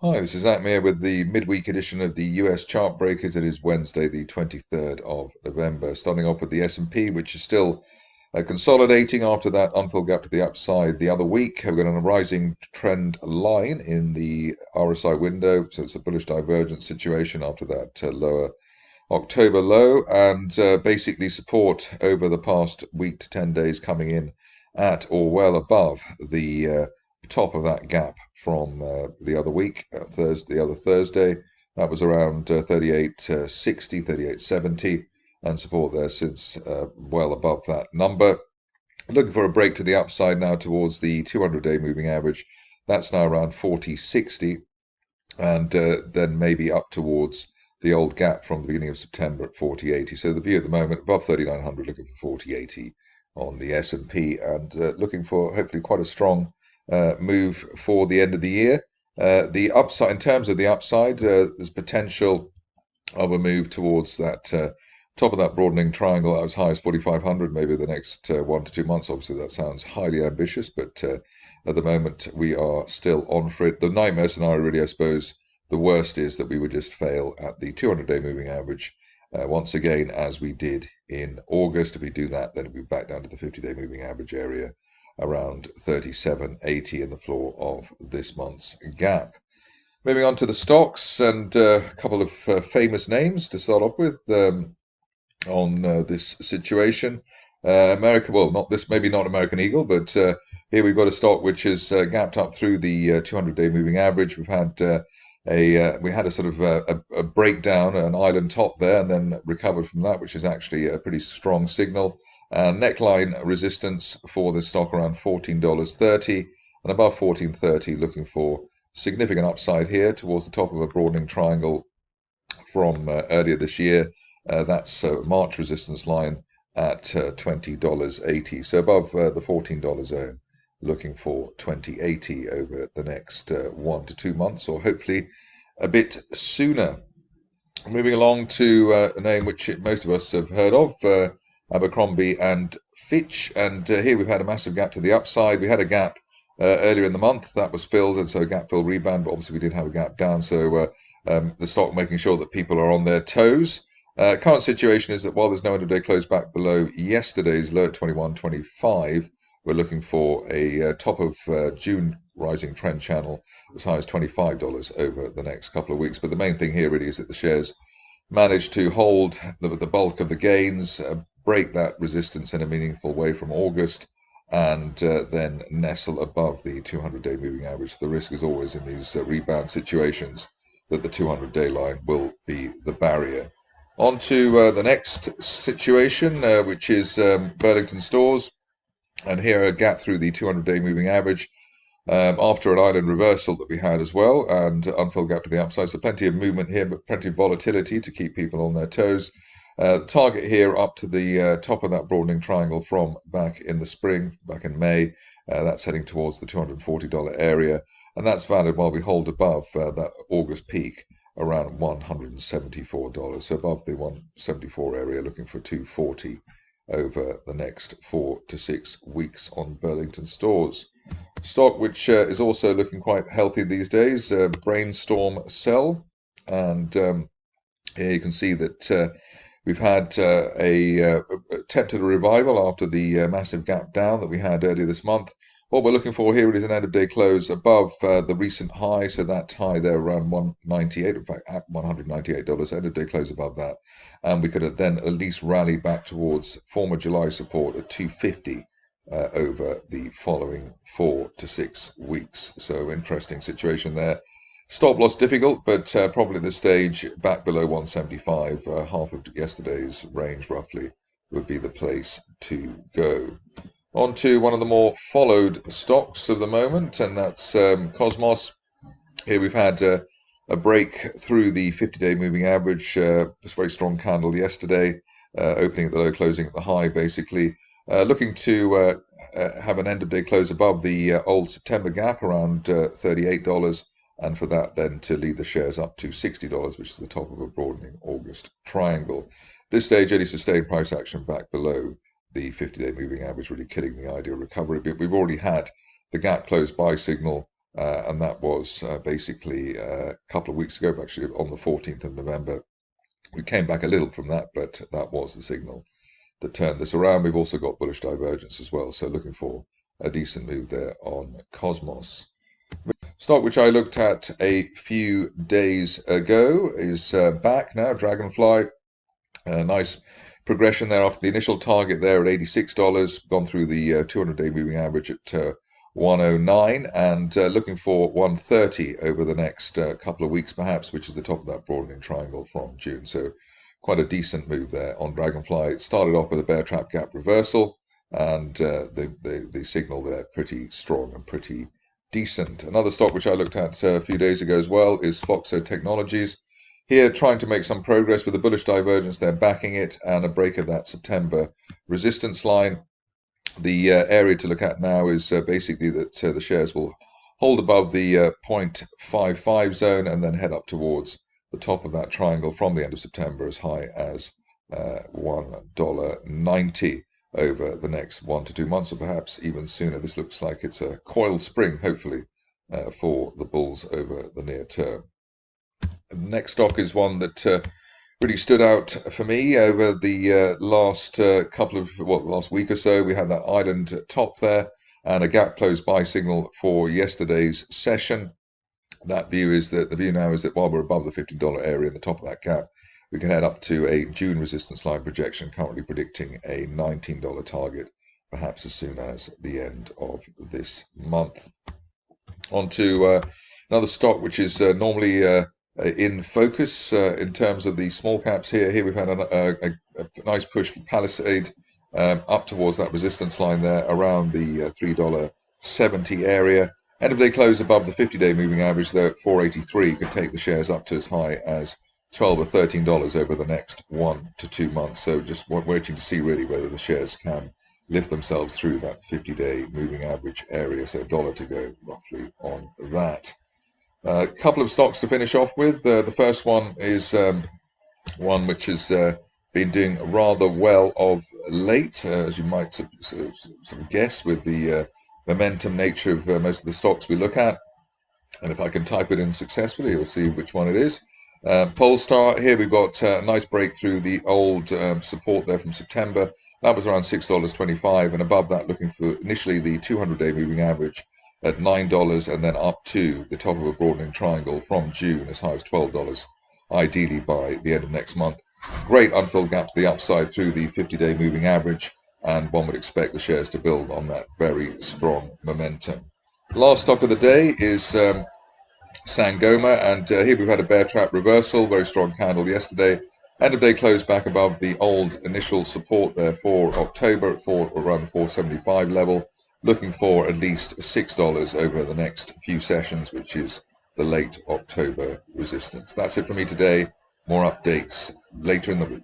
Hi, this is Atmir with the midweek edition of the US Chartbreakers. It is Wednesday, the 23rd of November. Starting off with the S&P, which is still consolidating after that unfilled gap to the upside the other week. We've got a rising trend line in the RSI window, so it's a bullish divergence situation after that lower October low, and basically support over the past week to 10 days coming in at or well above the top of that gap from the other week, the other Thursday. That was around 38.60, 38.70, and support there since well above that number. Looking for a break to the upside now towards the 200-day moving average. That's now around 40.60, and then maybe up towards the old gap from the beginning of September at 40.80. So the view at the moment above 3,900, looking for 40.80 on the S&P, and looking for hopefully quite a strong move for the end of the year. The upside, in terms of the upside, there's potential of a move towards that top of that broadening triangle as high as 4,500 maybe the next 1 to 2 months. Obviously, that sounds highly ambitious, but at the moment we are still on for it. The nightmare scenario, really, I suppose, the worst is that we would just fail at the 200-day moving average once again, as we did in August. If we do that, then we'll be back down to the 50-day moving average area around 37.80 in the floor of this month's gap. Moving on to the stocks, and a couple of famous names to start off with on this situation. America, well, not this, maybe not American Eagle, but here we've got a stock which has gapped up through the 200-day moving average. We had a sort of a breakdown, an island top there, and then recovered from that, which is actually a pretty strong signal. Neckline resistance for this stock around $14.30, and above $14.30, looking for significant upside here towards the top of a broadening triangle from earlier this year. That's March resistance line at $20.80. So above the $14 zone, looking for 20.80 over the next 1 to 2 months, or hopefully a bit sooner. Moving along to a name which most of us have heard of, Abercrombie and Fitch, and here we've had a massive gap to the upside. We had a gap earlier in the month that was filled, and so a gap fill rebound, but obviously we did have a gap down, so the stock making sure that people are on their toes. Current situation is that while there's no end-of-day close back below yesterday's low at 21.25, we're looking for a top of June rising trend channel as high as $25 over the next couple of weeks. But the main thing here really is that the shares managed to hold the bulk of the gains, break that resistance in a meaningful way from August, and then nestle above the 200-day moving average. The risk is always in these rebound situations that the 200-day line will be the barrier. On to the next situation, which is Burlington stores. And here a gap through the 200-day moving average after an island reversal that we had as well, and unfilled gap to the upside. So plenty of movement here, but plenty of volatility to keep people on their toes. Target here up to the top of that broadening triangle from back in the spring, back in May. That's heading towards the $240 area, and that's valid while we hold above that August peak around $174. So above the 174 area, looking for 240 over the next 4 to 6 weeks on Burlington stores. Stock which is also looking quite healthy these days, Brainstorm Sell, and here you can see that we've had attempted a revival after the massive gap down that we had earlier this month. What we're looking for here is an end-of-day close above the recent high, so that high there around 198, in fact at $198, end-of-day close above that, and we could then at least rally back towards former July support at 250 over the following 4 to 6 weeks. So interesting situation there. Stop loss difficult, but probably at this stage back below 175, half of yesterday's range roughly, would be the place to go. On to one of the more followed stocks of the moment, and that's Cosmos. Here we've had a break through the 50-day moving average, this very strong candle yesterday, opening at the low, closing at the high, basically. Looking to have an end-of-day close above the old September gap around $38, and for that then to lead the shares up to $60, which is the top of a broadening August triangle. This stage, any sustained price action back below the 50-day moving average, really killing the idea of recovery. But we've already had the gap close buy signal and that was basically a couple of weeks ago, actually on the 14th of November. We came back a little from that, but that was the signal that turned this around. We've also got bullish divergence as well, so looking for a decent move there on Cosmos. Stock which I looked at a few days ago is back now, Draganfly. A nice progression there after the initial target there at $86, gone through the 200-day moving average at 109, and looking for 130 over the next couple of weeks perhaps, which is the top of that broadening triangle from June. So quite a decent move there on Draganfly. It started off with a bear trap gap reversal, and the signal there pretty strong and pretty decent. Another stock which I looked at a few days ago as well is Foxo Technologies. Here trying to make some progress with the bullish divergence there backing it, and a break of that September resistance line. The area to look at now is basically that the shares will hold above the 0.55 zone and then head up towards the top of that triangle from the end of September as high as $1.90 over the next 1 to 2 months, or perhaps even sooner. This looks like it's a coiled spring, hopefully, for the bulls over the near term. The next stock is one that really stood out for me over the last last week or so. We had that island top there and a gap close buy signal for yesterday's session. The view now is that while we're above the $50 area in the top of that gap, we can head up to a June resistance line projection, currently predicting a $19 target, perhaps as soon as the end of this month. On to another stock which is normally in focus in terms of the small caps here. Here we've had a nice push for Palisade up towards that resistance line there around the $3.70 area. End of day close above the 50-day moving average though at 483. Could take the shares up to as high as $12 or $13 over the next 1 to 2 months. So just waiting to see really whether the shares can lift themselves through that 50-day moving average area. So $1 to go roughly on that. A couple of stocks to finish off with. The first one is one which has been doing rather well of late, as you might sort of guess, with the momentum nature of most of the stocks we look at. And if I can type it in successfully, you'll see which one it is. Polestar. Here we've got a nice break through the old support there from September. That was around $6.25, and above that looking for initially the 200-day moving average at $9, and then up to the top of a broadening triangle from June as high as $12, ideally by the end of next month. Great unfilled gap to the upside through the 50-day moving average, and one would expect the shares to build on that very strong momentum. Last stock of the day is Sangoma, and here we've had a bear trap reversal, very strong candle yesterday. End of day close back above the old initial support there for October at around the 475 level. Looking for at least $6 over the next few sessions, which is the late October resistance. That's it for me today. More updates later in the week.